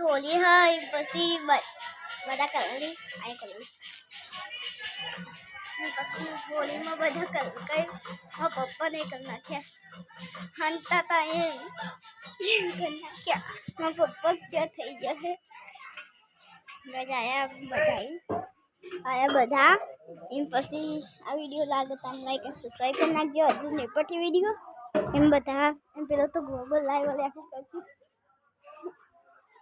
હોલી હોય પછી બધા કલરી આ કલર પછી હોળીમાં બધા કલર કઈ મારા પપ્પાને કરી નાખ્યા હંતા તા એ કરી નાખ્યા મારા પપ્પા જ થઈ ગયા છે મજા આયા બધા એમ પછી આ વિડીયો લાગે તો લાઈક અને સબસ્ક્રાઈબ કરી નાખજો હજુ નહીં પટી વિડીયો એમ બધા એમ પેલો તો ગ્લોબલ લાઈવ વાલે આખું કરશું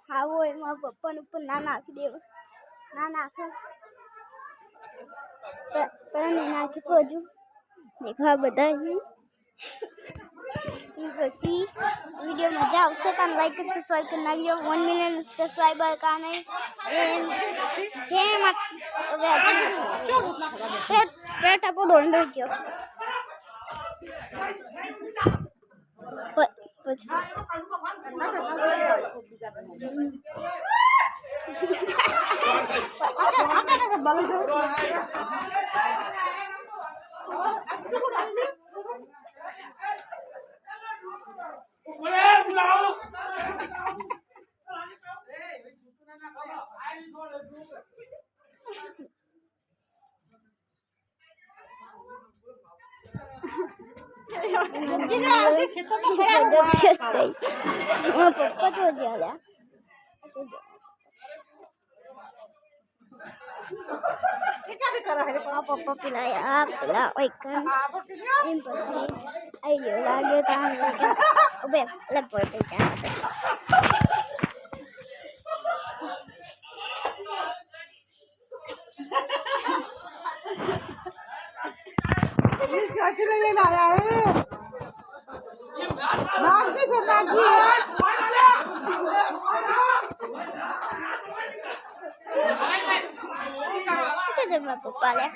આવો એમાં પપ્પાને ઉપર ના નાખી દેવો ના નાખો પણ નહીં નાખી તો હજુ દેખવા બધા પછી वीडियो मजा आवશે તો લાઈક અને સબસ્ક્રાઇબ કરી નાખજો 1 મિલિયન સબસ્ક્રાઇબર કા નહીં જેમ પેટ આપો દોડ દેજો पप्पा तो जाला पप्पा पिलाया पिला आइडियो लागे अलग पड़ते पप्पा ले